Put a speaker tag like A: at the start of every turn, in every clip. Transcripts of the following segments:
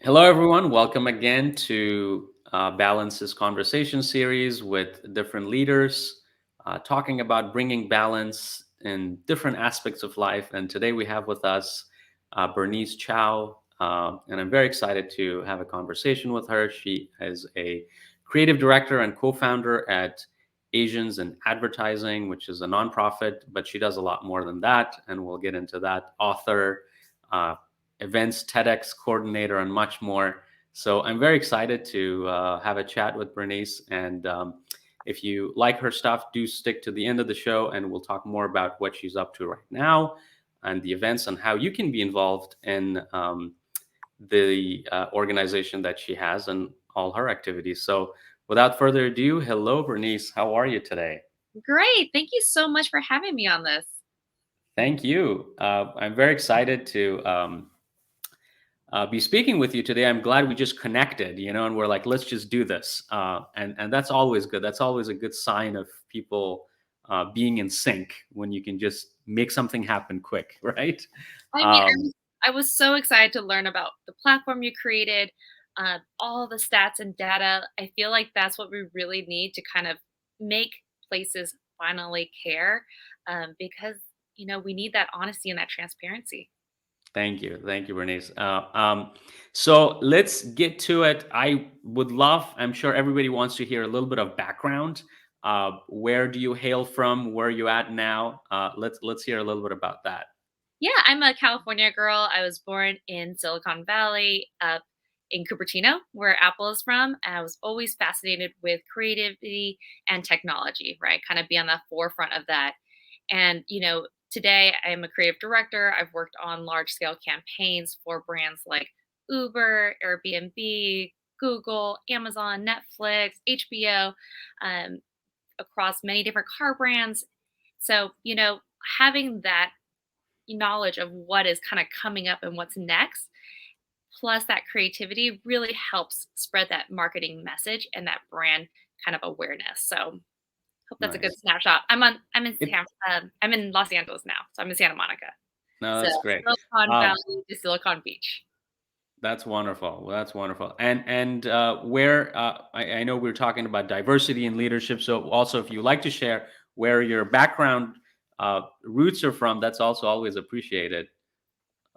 A: Hello, everyone. Welcome again to Balance's conversation series with different leaders, talking about bringing balance in different aspects of life. And today we have with us Bernice Chao, and I'm very excited to have a conversation with her. She is a creative director and co-founder at Asians in Advertising, which is a nonprofit, but she does a lot more than that, and we'll get into that. Author, uh, events, TEDx coordinator, and much more. So I'm very excited to have a chat with Bernice. And if you like her stuff, do stick to the end of the show, and we'll talk more about what she's up to right now and the events and how you can be involved in the organization that she has and all her activities. So without further ado, hello, Bernice. How are you today?
B: Great. Thank you so much for having me on this.
A: Thank you. I'm very excited to be speaking with you today. I'm glad we just connected, and we're like, let's just do this. And that's always good. That's always a good sign of people being in sync when you can just make something happen quick, right?
B: I mean, I
A: Um,
B: was I was so excited to learn about the platform you created, all the stats and data. I feel like that's what we really need to kind of make places finally care, because we need that honesty and that transparency.
A: Thank you, Bernice. So let's get to it. I'm sure everybody wants to hear a little bit of background. Where do you hail from? Where are you at now? Let's hear a little bit about that.
B: Yeah, I'm a California girl. I was born in Silicon Valley, up in Cupertino, where Apple is from. And I was always fascinated with creativity and technology, right? Kind of be on the forefront of that. And, today I am a creative director. I've worked on large scale campaigns for brands like Uber, Airbnb, Google, Amazon, Netflix, HBO, um, across many different car brands. So, having that knowledge of what is kind of coming up and what's next, plus that creativity really helps spread that marketing message and that brand kind of awareness. So hope that's a good
A: Nice.
B: snapshot.
A: It,
B: I'm in Los Angeles now, so I'm in Santa Monica.
A: no,
B: So
A: that's great.
B: Silicon
A: Um,
B: Valley to Silicon Beach.
A: That's wonderful. Well, that's wonderful. And where I know we're talking about diversity and leadership. So also, if you like to share where your background roots are from, that's also always appreciated.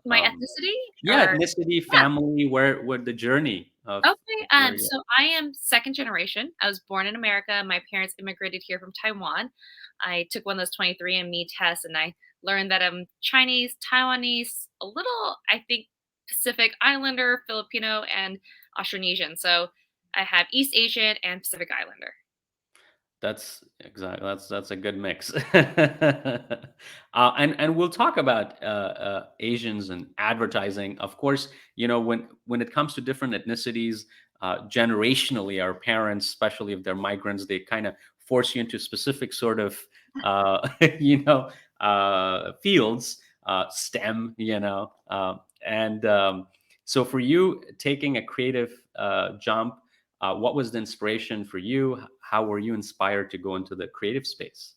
B: My
A: Um,
B: ethnicity
A: yeah,
B: or
A: ethnicity,
B: yeah.
A: family, where the journey
B: Okay.
A: of where you
B: So I am second generation. I was born in America. My parents immigrated here from Taiwan. I took one of those 23andMe tests and I learned that I'm Chinese, Taiwanese, a little, I think, Pacific Islander, Filipino, and Austronesian. So I have East Asian and Pacific Islander.
A: That's exactly that's a good mix. And we'll talk about Asians and advertising. Of course, when it comes to different ethnicities, generationally, our parents, especially if they're migrants, they kind of force you into specific sort of you know fields, STEM, and so for you taking a creative jump, what was the inspiration for you? How were you inspired to go into the creative space?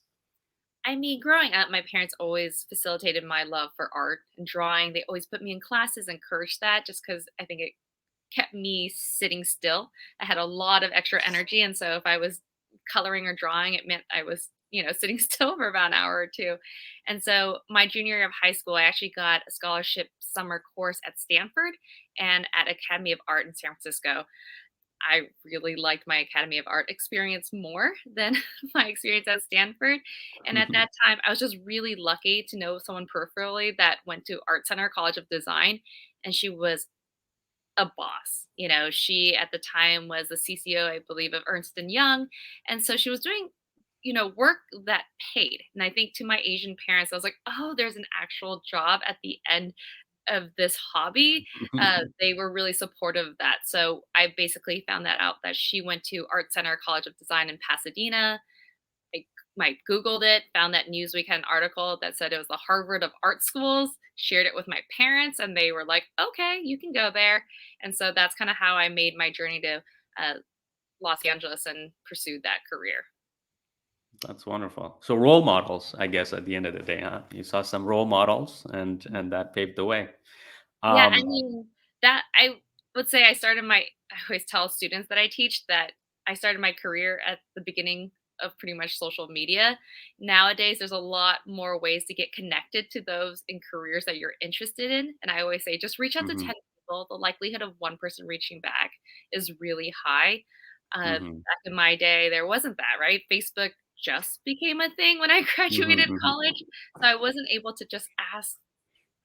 B: I mean, growing up, my parents always facilitated my love for art and drawing. They always put me in classes, encouraged that just because I think it kept me sitting still. I had a lot of extra energy, and so if I was coloring or drawing, it meant I was, sitting still for about an hour or two. And so my junior year of high school, I actually got a scholarship summer course at Stanford and at Academy of Art in San Francisco. I really liked my Academy of Art experience more than my experience at Stanford. And at that time, I was just really lucky to know someone peripherally that went to Art Center College of Design, and she was a boss. She at the time was the CCO, I believe, of Ernst and Young, and so she was doing, work that paid. And I think to my Asian parents, I was like, "Oh, there's an actual job at the end of this hobby." They were really supportive of that. So I basically found that out that she went to Art Center College of Design in Pasadena. I Googled it, found that Newsweek had an article that said it was the Harvard of art schools, shared it with my parents, and they were like, okay, you can go there. And so that's kind of how I made my journey to uh, Los Angeles and pursued that career.
A: That's wonderful. So role models, I guess, at the end of the day, huh? You saw some role models, and that paved the way.
B: Yeah, I
A: Um,
B: mean, that I would say I always tell students that I teach that I started my career at the beginning of pretty much social media. Nowadays, there's a lot more ways to get connected to those in careers that you're interested in. And I always say, just reach out to
A: Hmm.
B: 10 people. The likelihood of one person reaching back is really high.
A: Hmm.
B: Back in my day, there wasn't that, right? Facebook just became a thing when I
A: Hmm.
B: graduated
A: Hmm.
B: college. So I wasn't able to just ask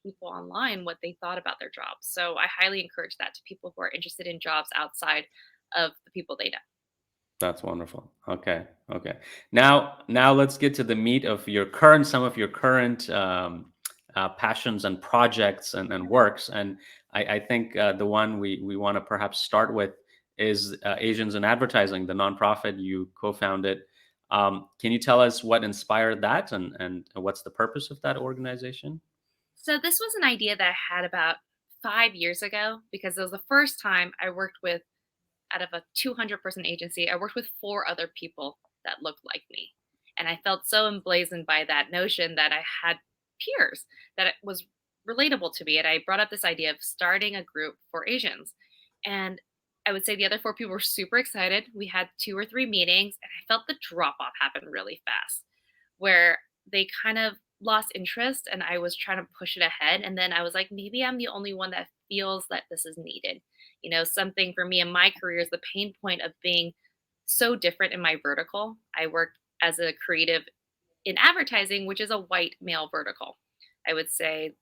B: people online what they thought about their jobs. So I highly encourage that to people who are interested in jobs outside of the people they know.
A: That's wonderful. Okay. Okay. Now let's get to the meat of some of your current passions and projects and works. And I think the one we want to perhaps start with is Asians in Advertising, the nonprofit you co-founded. Can you tell us what inspired that and what's the purpose of that organization?
B: So this was an idea that I had about 5 years ago because it was the first time I worked with, out of a 200-person agency, I worked with four other people that looked like me. And I felt so emblazoned by that notion that I had peers that it was relatable to me. And I brought up this idea of starting a group for Asians. And I would say the other four people were super excited. We had 2 or 3 meetings, and I felt the drop off happen really fast where they kind of lost interest and I was trying to push it ahead. And then I was like, maybe I'm the only one that feels that this is needed. Something for me in my career is the pain point of being so different in my vertical. I work as a creative in advertising, which is a white male vertical. I would say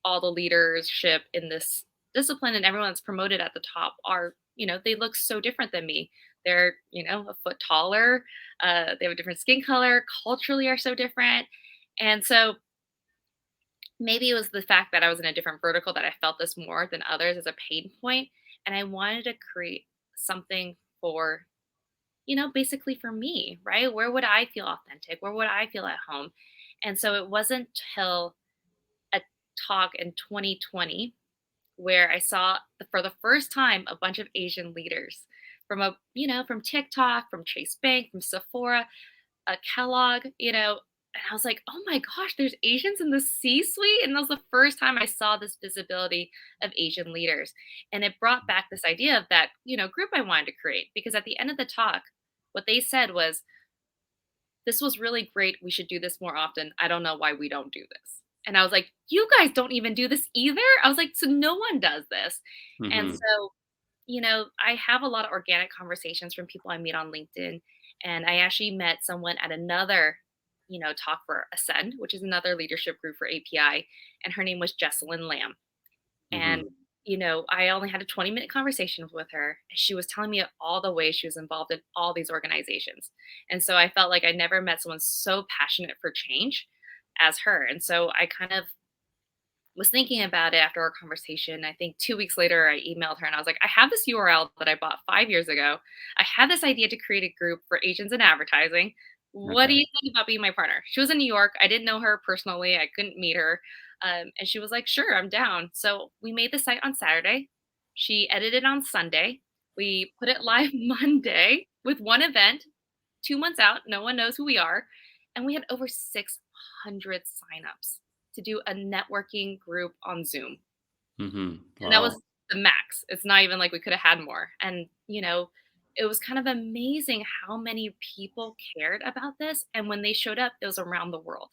B: all the leadership in this discipline and everyone that's promoted at the top are, they look so different than me. They're, a foot taller. They have a different skin color, culturally are so different. And so maybe it was the fact that I was in a different vertical that I felt this more than others as a pain point. And I wanted to create something for, basically for me, right? Where would I feel authentic? Where would I feel at home? And so it wasn't till a talk in 2020 where I saw for the first time a bunch of Asian leaders from TikTok, from Chase Bank, from Sephora, Kellogg, and I was like, oh my gosh, there's Asians in the C suite. And that was the first time I saw this visibility of Asian leaders. And it brought back this idea of that, group I wanted to create. Because at the end of the talk, what they said was, this was really great. We should do this more often. I don't know why we don't do this. And I was like, you guys don't even do this either? I was like, so no one does this. And
A: Hmm.
B: so I have a lot of organic conversations from people I meet on LinkedIn. And I actually met someone at another, talk for Ascend, which is another leadership group for API. And her name was Jesselyn Lamb. And,
A: Hmm.
B: I only had a 20-minute conversation with her. And she was telling me all the ways she was involved in all these organizations. And so I felt like I never met someone so passionate for change as her. And so I kind of was thinking about it after our conversation. I think 2 weeks later, I emailed her and I was like, I have this URL that I bought 5 years ago. I had this idea to create a group for Asians in advertising. What do
A: Okay.
B: you think about being my partner? She was in New York. I didn't know her personally. I couldn't meet her. And she was like, sure, I'm down. So we made the site on Saturday. She edited on Sunday. We put it live Monday with one event, 2 months out. No one knows who we are. And we had over 600 signups to do a networking group on Zoom.
A: Hmm.
B: And that
A: Wow.
B: was the max. It's not even like we could have had more. And, it was kind of amazing how many people cared about this. And when they showed up, it was around the world.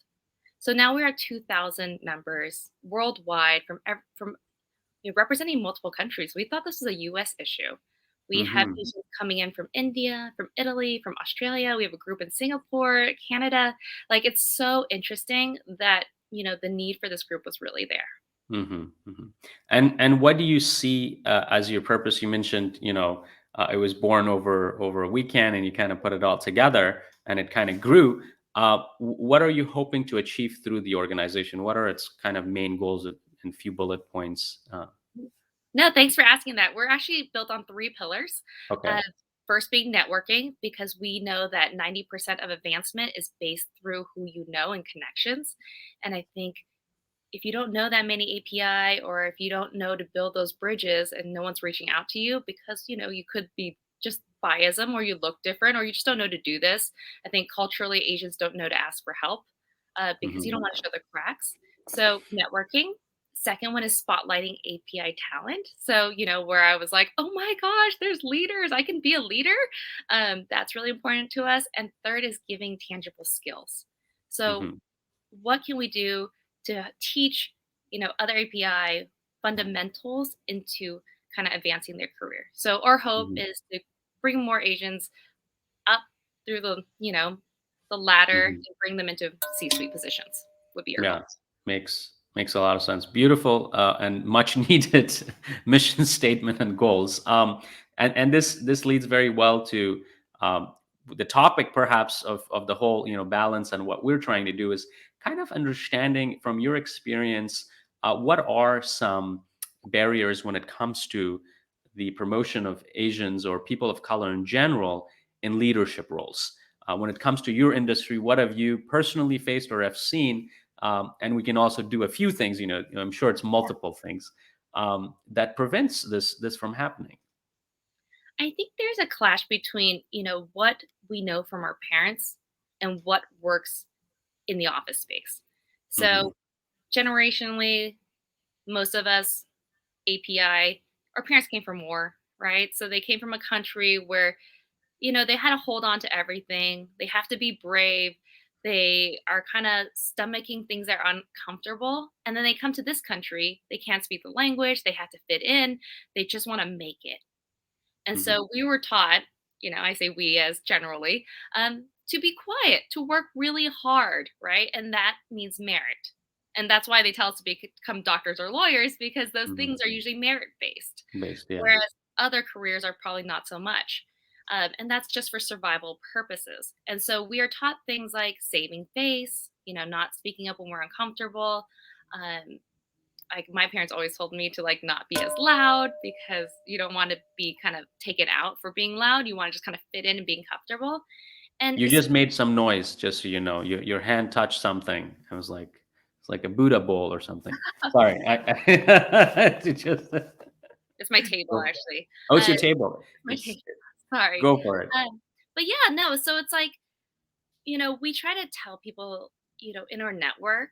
B: So now we're at 2,000 members worldwide from representing multiple countries. We thought this was a US issue. We had
A: Hmm.
B: patients coming in from India, from Italy, from Australia. We have a group in Singapore, Canada. Like it's so interesting that, the need for this group was really there.
A: Hmm. Hmm. And what do you see as your purpose? You mentioned, it was born over a weekend, and you kind of put it all together, and it kind of grew. What are you hoping to achieve through the organization? What are its kind of main goals and few bullet points?
B: No, thanks for asking that. We're actually built on 3 pillars.
A: Okay.
B: Uh, First being networking, because we know that 90% of advancement is based through who you know and connections. And I think if you don't know that many API, or if you don't know to build those bridges and no one's reaching out to you because, you could be just biasm or you look different or you just don't know to do this. I think culturally Asians don't know to ask for help because you
A: Hmm.
B: don't want to show the cracks. So networking. Second one is spotlighting API talent. So, where I was like, oh my gosh, there's leaders. I can be a leader. That's really important to us. And third is giving tangible skills. So,
A: Hmm.
B: what can we do to teach, other API fundamentals into kind of advancing their career? So, our hope
A: Hmm.
B: is to bring more Asians up through the ladder
A: Hmm.
B: and bring them into C-suite positions would be our
A: Yeah,
B: goals.
A: makes a lot of sense. Beautiful and much needed mission statement and goals. And this leads very well to um, the topic, perhaps, of the whole balance. And what we're trying to do is kind of understanding from your experience, what are some barriers when it comes to the promotion of Asians or people of color in general in leadership roles. When it comes to your industry, what have you personally faced or have seen? And we can also do a few things. I'm sure it's multiple things that prevents this from happening.
B: I think there's a clash between, what we know from our parents and what works in the office space.
A: Hmm.
B: So, generationally, most of us, API, our parents came from war, right? So they came from a country where, they had to hold on to everything. They have to be brave. They are kind of stomaching things that are uncomfortable. And then they come to this country. They can't speak the language. They have to fit in. They just want to make it. And
A: Hmm.
B: so we were taught, I say we as generally, to be quiet, to work really hard, right? And that means merit. And that's why they tell us to become doctors or lawyers because those
A: Hmm.
B: things are usually merit based,
A: Based, yeah.
B: whereas other careers are probably not so much. And that's just for survival purposes. And so we are taught things like saving face, not speaking up when we're uncomfortable, um, like my parents always told me to like not be as loud because you don't want to be kind of taken out for being loud. You want to just kind of fit in and being comfortable. And
A: You just made some noise, just so you know. Your hand touched something. I was like, it's like a Buddha bowl or something. Sorry, to just
B: it's my table
A: go.
B: actually.
A: Oh, it's
B: Uh,
A: your table.
B: my
A: It's
B: table. Sorry.
A: Go for it.
B: But yeah, no. So it's like we try to tell people in our network,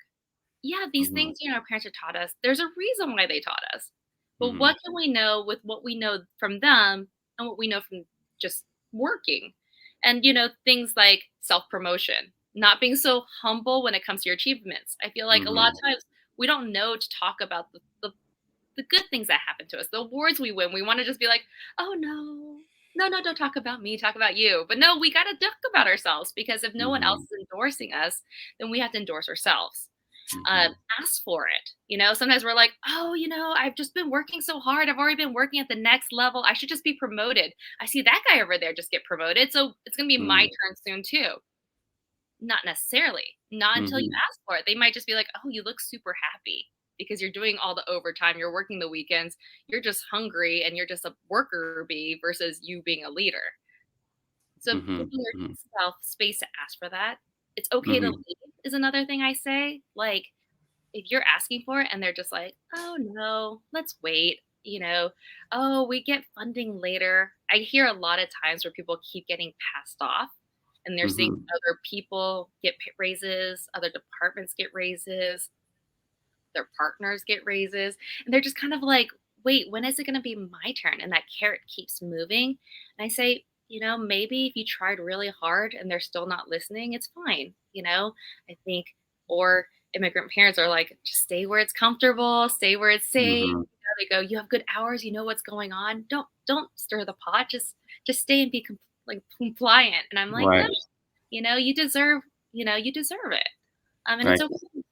B: yeah, these
A: Hmm.
B: things our parents have taught us. There's a reason why they taught us. But
A: Hmm.
B: what can we know with what we know from them and what we know from just working? And things like self-promotion, not being so humble when it comes to your achievements. I feel like a lot of
A: Hmm.
B: times we don't know to talk about the good things that happen to us, the awards we win. We want to just be like, oh no. No, no, don't talk about me, talk about you. But no, we got to talk about ourselves because if no one else
A: Hmm.
B: is endorsing us, then we have to endorse ourselves.
A: Hmm.
B: Ask for it. Sometimes we're like, oh, I've just been working so hard. I've already been working at the next level. I should just be promoted. I see that guy over there just get promoted. So it's going to be my
A: Hmm.
B: turn soon, too. Not necessarily. Not until you
A: Hmm.
B: ask for it. They might just be like, oh, you look super happy because you're doing all the overtime. You're working the weekends. You're just hungry and you're just a worker bee versus you being a leader. So
A: Hmm.
B: giving
A: Hmm.
B: yourself space to ask for that. It's okay to
A: Hmm.
B: leave is another thing I say. Like, if you're asking for it and they're just like, "Oh no, let's wait," "Oh, we get funding later." I hear a lot of times where people keep getting passed off and they're seeing
A: Hmm.
B: other people get raises, other departments get raises, their partners get raises, and they're just kind of like, "Wait, when is it going to be my turn?" And that carrot keeps moving. And I say, maybe if you tried really hard and they're still not listening, it's fine. I think, or immigrant parents are like, just stay where it's comfortable, stay where it's safe.
A: Hmm.
B: They go, you have good hours, you know what's going on. Don't stir the pot. Just stay and be like compliant. And I'm like, no,
A: Right.
B: you deserve, you deserve it. And
A: Right.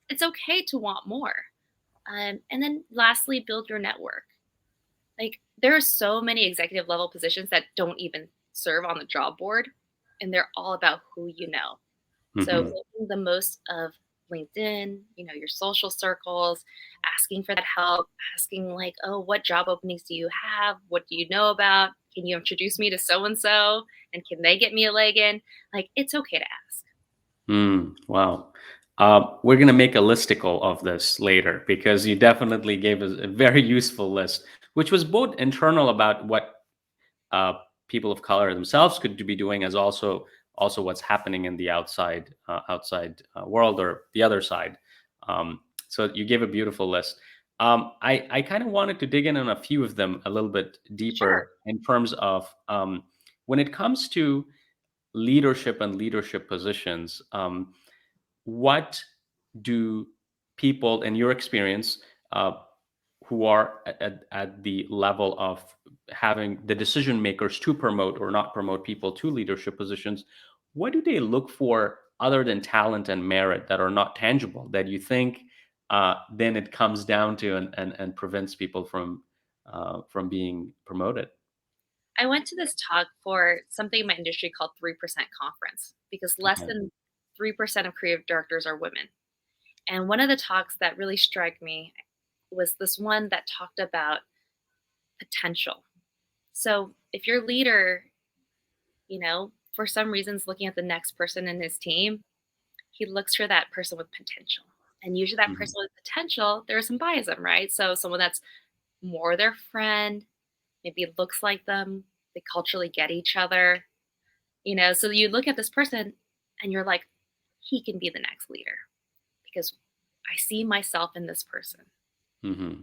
B: it's okay to want more. And then lastly, build your network. Like there are so many executive level positions that don't even serve on the job board, and they're all about who you know. So
A: Hmm.
B: making the most of LinkedIn, your social circles, asking for that help, asking like, oh, what job openings do you have? What do you know about? Can you introduce me to so and so? And can they get me a leg in? Like it's okay to ask.
A: Wow. We're going to make a listicle of this later because you definitely gave us a very useful list, which was both internal about what uh, people of color themselves could be doing, as also what's happening in the outside world or the other side. So you gave a beautiful list. I kind of wanted to dig in on a few of them a little bit
B: Sure.
A: deeper in terms of when it comes to leadership and leadership positions. What do people, in your experience, uh, who are at the level of having the decision makers to promote or not promote people to leadership positions, what do they look for other than talent and merit that are not tangible that you think then it comes down to and prevents people from being promoted?
B: I went to this talk for something in my industry called 3% conference because less
A: Okay.
B: than 3% of creative directors are women. And one of the talks that really struck me was this one that talked about potential. So if your leader, for some reasons looking at the next person in his team, he looks for that person with potential. And usually that
A: Hmm.
B: person with potential, there's some biasm, right? So someone that's more their friend, maybe looks like them, they culturally get each other, so you look at this person and you're like, he can be the next leader because I see myself in this person.
A: Hmm.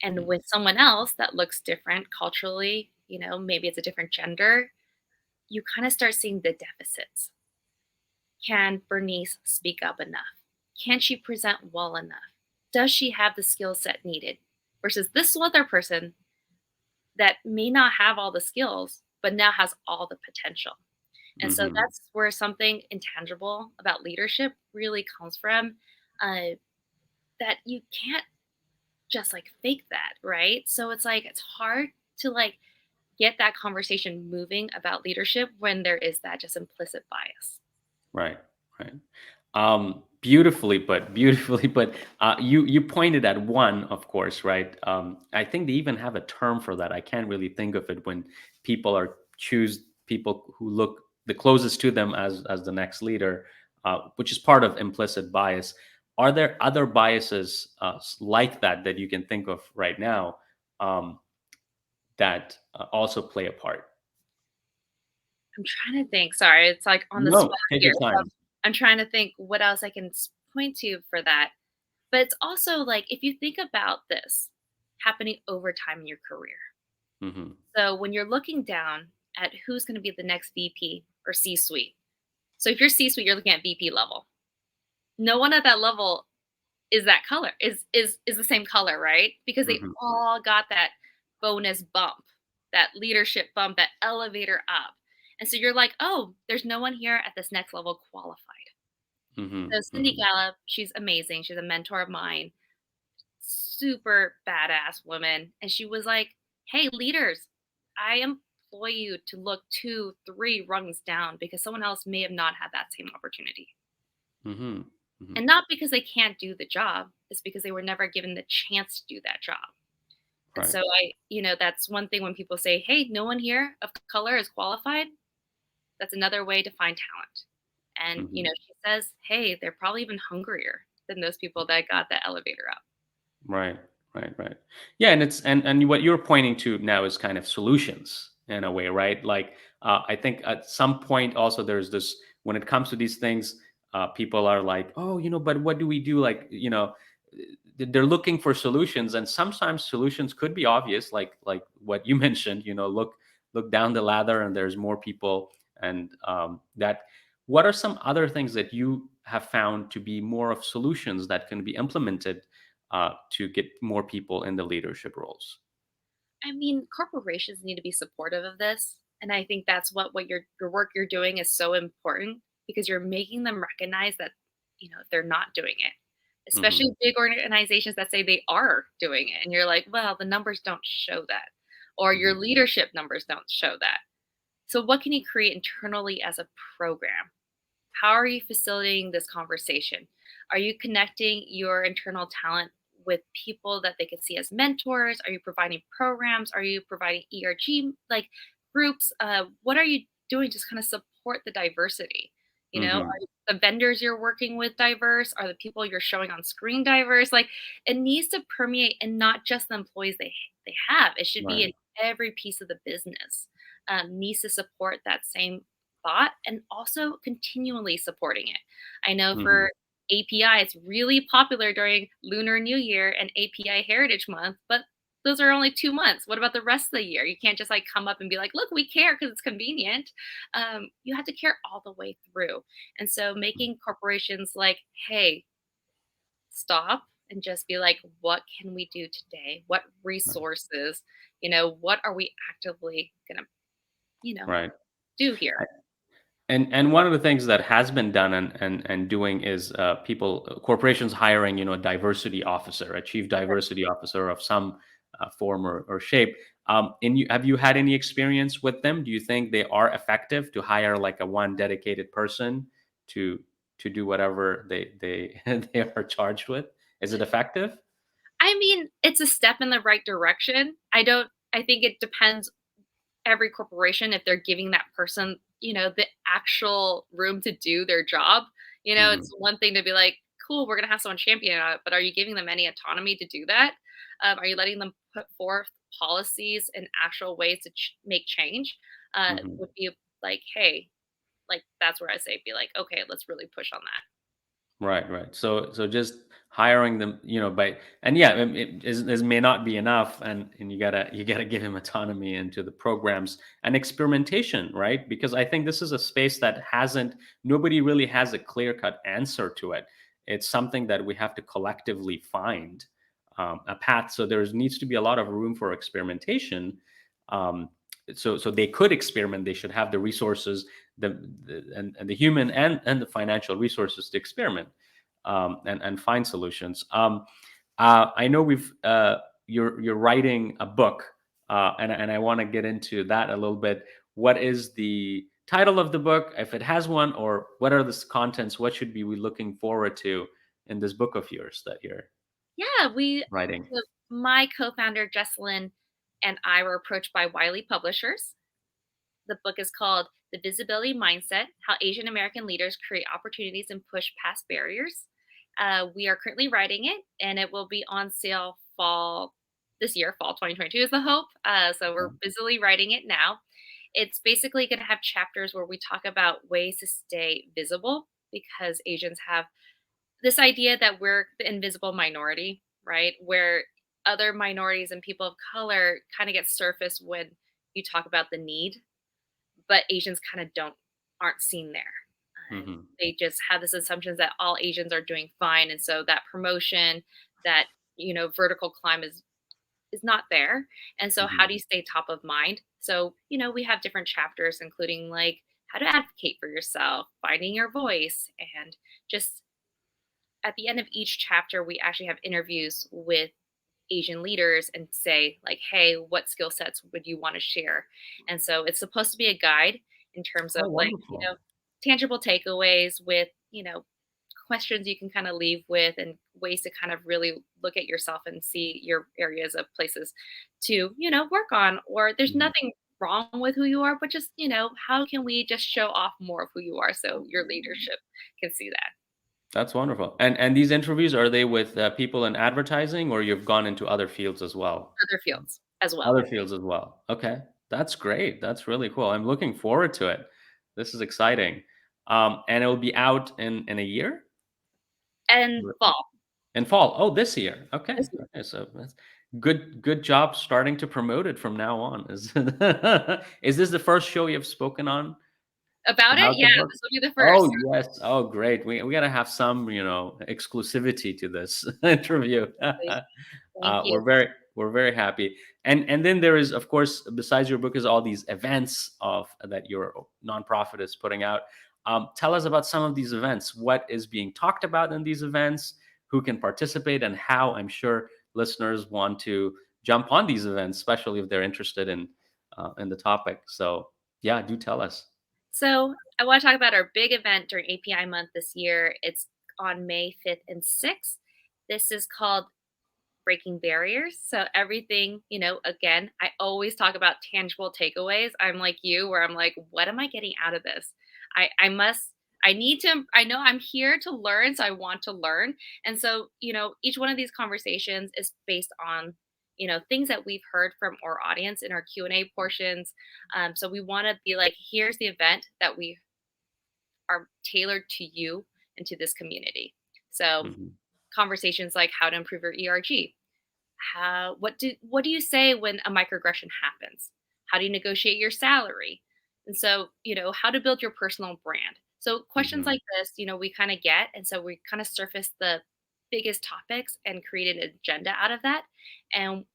B: And with someone else that looks different culturally, maybe it's a different gender, you kind of start seeing the deficits. Can Bernice speak up enough? Can she present well enough? Does she have the skill set needed? Versus this other person that may not have all the skills, but now has all the potential. And so
A: Hmm.
B: that's where something intangible about leadership really comes from, uh, that you can't just like fake that, right? So it's like it's hard to like get that conversation moving about leadership when there is that just implicit bias.
A: Right, right. Beautifully put, beautifully put. You pointed at one, of course, right? I think they even have a term for that. I can't really think of it when people are choose people who look the closest to them as the next leader, which is part of implicit bias. Are there other biases like that that you can think of right now um, that also play a part?
B: I'm trying to think. Sorry, it's like on the spot
A: No, take
B: here.
A: your
B: So
A: time.
B: I'm trying to think what else I can point to for that. But it's also like if you think about this happening over time in your career.
A: Hmm.
B: So when you're looking down at who's going to be the next VP or C suite. So if you're C suite, you're looking at VP level. No one at that level is that color is the same color, right? Because they
A: Hmm.
B: all got that bonus bump, that leadership bump, that elevator up. And so you're like, "Oh, there's no one here at this next level qualified."
A: Hmm.
B: So Cindy
A: Hmm.
B: Gallup, she's amazing. She's a mentor of mine, super badass woman. And she was like, "Hey, leaders, I employ you to look 2, 3 rungs down because someone else may have not had that same opportunity."
A: Hmm. Hmm.
B: And not because they can't do the job, it's because they were never given the chance to do that job. And
A: Right.
B: so that's one thing when people say, "Hey, no one here of color is qualified." That's another way to find talent. And
A: Mhm.
B: she says, "Hey, they're probably even hungrier than those people that got the elevator up."
A: Right, right, right. Yeah, and it's and what you're pointing to now is kind of solutions in a way, right? Like, I think at some point also there's this when it comes to these things, people are like, oh, but what do we do? Like, they're looking for solutions, and sometimes solutions could be obvious, like what you mentioned. Look down the ladder, and there's more people, and that. What are some other things that you have found to be more of solutions that can be implemented to get more people in the leadership roles?
B: I mean, corporations need to be supportive of this, and I think that's what your work you're doing is so important because you're making them recognize that, if they're not doing it.
A: Hmm.
B: Especially big organizations that say they are doing it, and you're like, "Well, the numbers don't show that," or your
A: Hmm.
B: leadership numbers don't show that. So what can you create internally as a program? How are you facilitating this conversation? Are you connecting your internal talent with people that they could see as mentors? Are you providing programs? Are you providing ERG like groups? What are you doing to kind of support the diversity?
A: Hmm.
B: Are the vendors you're working with diverse? Are the people you're showing on screen diverse? Like it needs to permeate and not just the employees they have. It should be
A: Right.
B: in every piece of the business. Needs to support that same thought and also continually supporting it. I know
A: Hmm.
B: for API, it's really popular during Lunar New Year and API Heritage Month, but those are only 2 months. What about the rest of the year? You can't just like come up and be like, look, we care because it's convenient. You have to care all the way through. And so making corporations like, hey, stop and just be like, what can we do today? What
A: Right.
B: resources, what are we actively going to, you know,
A: Right.
B: do here?
A: And one of the things that has been done and doing is corporations hiring a diversity officer, a chief diversity officer of some form or shape. Have you had any experience with them? Do you think they are effective to hire like a one dedicated person to do whatever they they are charged with? Is it effective?
B: I mean, it's a step in the right direction. I think it depends every corporation if they're giving that person, the actual room to do their job.
A: Hmm.
B: It's one thing to be like, cool, we're going to have someone champion it, but are you giving them any autonomy to do that? Are you letting them put forth policies and actual ways to make change?
A: Hmm.
B: Would be like, hey, like that's where I say, be like, okay, let's really push on that.
A: Right, right. So just hiring them, by and yeah, it may not be enough, and you gotta give him autonomy into the programs and experimentation, right? Because I think this is a space that hasn't nobody really has a clear cut answer to it. It's something that we have to collectively find a path. So there needs to be a lot of room for experimentation. Um, so they could experiment. They should have the resources, and the human and the financial resources to experiment and find solutions. I know you're writing a book, and I want to get into that a little bit. What is the title of the book, if it has one, or what are the contents? What should we looking forward to in this book of yours that you're
B: Yeah,
A: writing?
B: so my co-founder Jesselyn and I were approached by Wiley Publishers. The book is called The Visibility Mindset: How Asian American Leaders Create Opportunities and Push Past Barriers. We are currently writing it, and it will be on sale fall this year, fall 2022 is the hope. So we're busily writing it now. It's basically going to have chapters where we talk about ways to stay visible because Asians have this idea that we're the invisible minority, right? Where other minorities and people of color kind of get surfaced when you talk about the need, but Asians kind of aren't seen there.
A: Hmm.
B: They just have this assumption that all Asians are doing fine, and so that promotion, that vertical climb is not there. And so, how
A: Hmm.
B: do you stay top of mind? So we have different chapters, including like how to advocate for yourself, finding your voice, and just at the end of each chapter, we actually have interviews with Asian leaders and say, like, hey, what skill sets would you want to share? And so it's supposed to be a guide in terms
A: Oh,
B: of like,
A: wonderful.
B: tangible takeaways with, questions you can kind of leave with and ways to kind of really look at yourself and see your areas of places to, work on. Or there's
A: Mhm.
B: nothing wrong with who you are, but just, how can we just show off more of who you are so your leadership can see that?
A: That's wonderful. And these interviews, are they with people in advertising, or you've gone into other fields as well?
B: Other fields as well.
A: Other fields as well. Okay, that's great. That's really cool. I'm looking forward to it. This is exciting. And it will be out in a year?
B: And fall.
A: In fall. Oh, this year. Okay.
B: This year.
A: Okay. So that's good job starting to promote it from now on. Is is this the first show you've spoken on
B: About it?
A: about
B: Yeah,
A: the book?
B: this will be the
A: Oh
B: first.
A: yes. Oh great. We gotta have some, exclusivity to this interview.
B: Thank you.
A: We're very happy. And then there is, of course, besides your book, is all these events of that your nonprofit is putting out. Tell us about some of these events. What is being talked about in these events? Who can participate, and how? I'm sure listeners want to jump on these events, especially if they're interested in the topic. So yeah, do tell us.
B: So I want to talk about our big event during API month this year. It's on May 5th and 6th. This is called Breaking Barriers. So everything, again, I always talk about tangible takeaways. I'm like you, where I'm like, what am I getting out of this? I need to, I know I'm here to learn, so I want to learn. And so, each one of these conversations is based on, things that we've heard from our audience in our Q&A portions. So we want to be like, here's the event that we are tailored to you and to this community. So
A: Hmm.
B: conversations like how to improve your ERG, what do you say when a microaggression happens? How do you negotiate your salary? And so, how to build your personal brand. So questions
A: Hmm.
B: like this, we kind of get, and so we kind of surface the biggest topics and create an agenda out of that. And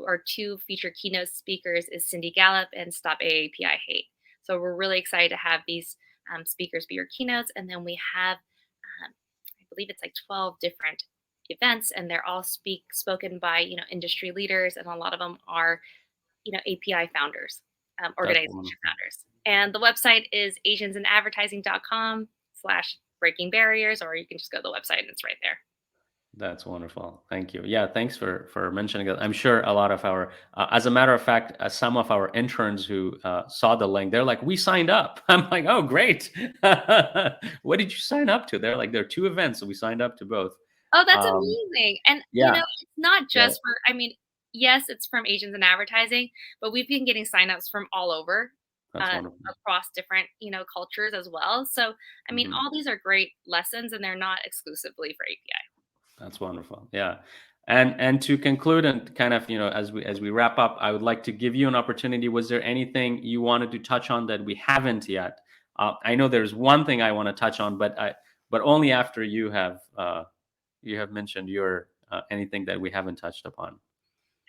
B: our two featured keynote speakers is Cindy Gallup and Stop AAPI Hate. So we're really excited to have these speakers be your keynotes, and then we have, I believe it's like 12 different events, and they're all spoken by industry leaders, and a lot of them are API founders,
A: That's
B: organization
A: wonderful.
B: founders. And the website is asiansinadvertising.com/ breaking barriers, or you can just go to the website and it's right there.
A: That's wonderful. Thank you. Yeah, thanks for mentioning that. I'm sure a lot of our, as a matter of fact, some of our interns who saw the link, they're like, "We signed up." I'm like, "Oh, great! What did you sign up to?" They're like, "There are two events, so we signed up to both."
B: Oh, that's
A: Um,
B: amazing. And
A: yeah,
B: it's not
A: yeah,
B: just for, I mean, yes, it's from Asians in advertising, but we've been getting signups from all over,
A: that's wonderful.
B: across different, cultures as well. So, I mean,
A: Hmm.
B: all these are great lessons and they're not exclusively for API.
A: That's wonderful. Yeah. And to conclude and kind of, as we wrap up, I would like to give you an opportunity. Was there anything you wanted to touch on that we haven't yet? I know there's one thing I want to touch on, but only after you have mentioned your anything that we haven't touched upon.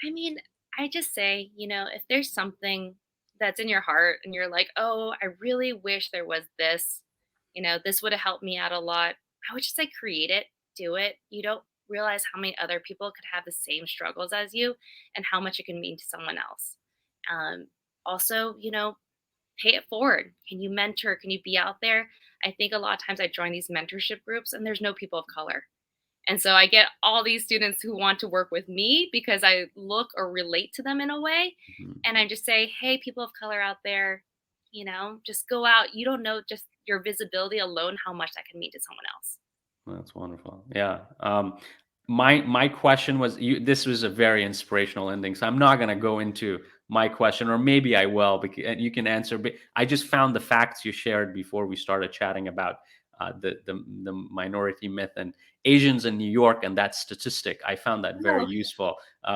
B: I mean, I just say, if there's something that's in your heart and you're like, oh, I really wish there was this, this would have helped me out a lot. I would just say create it, do it. You don't realize how many other people could have the same struggles as you and how much it can mean to someone else. Um, Also, pay it forward. Can you mentor? Can you be out there? I think a lot of times I join these mentorship groups and there's no people of color, and so I get all these students who want to work with me because I look or relate to them in a way.
A: Mhm.
B: And I just say, hey, people of color out there, just go out. You don't know just your visibility alone, how much that can mean to someone else.
A: That's wonderful. Yeah. My question was this was a very inspirational ending, so I'm not going to go into my question, or maybe I will, because you can answer. But I just found the facts you shared before we started chatting about the minority myth and Asians in New York and that statistic. I found that very
B: Oh,
A: useful.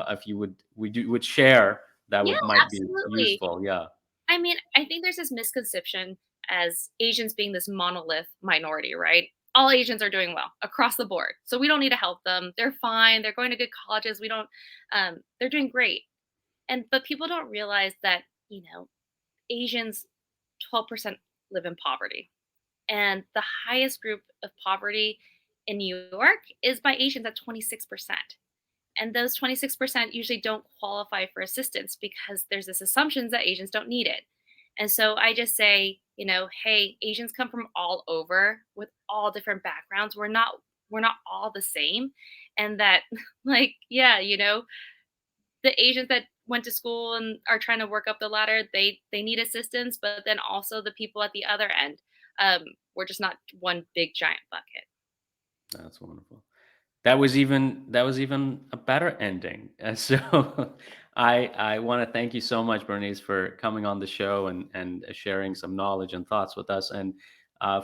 A: If you would share, that
B: yeah,
A: would might be
B: absolutely.
A: useful. Yeah.
B: I mean, I think there's this misconception as Asians being this monolith minority, right? All Asians are doing well across the board. So we don't need to help them. They're fine. They're going to good colleges. We don't, they're doing great. But people don't realize that, Asians 12% live in poverty. And the highest group of poverty in New York is by Asians at 26%. And those 26% usually don't qualify for assistance because there's this assumption that Asians don't need it. And so I just say, hey, Asians come from all over with all different backgrounds. We're not all the same. And that like, yeah, the Asians that went to school and are trying to work up the ladder, they need assistance, but then also the people at the other end. We're just not one big giant bucket.
A: That's wonderful. That was even a better ending. So I want to thank you so much, Bernice, for coming on the show and sharing some knowledge and thoughts with us. And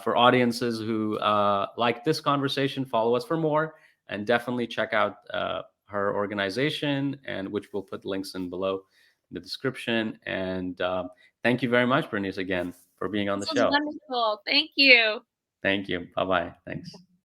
A: for audiences who like this conversation, follow us for more, and definitely check out her organization, and which we'll put links in below in the description. And thank you very much, Bernice, again for being on the
B: This was
A: show.
B: wonderful. Thank you.
A: Thank you. Bye bye. Thanks.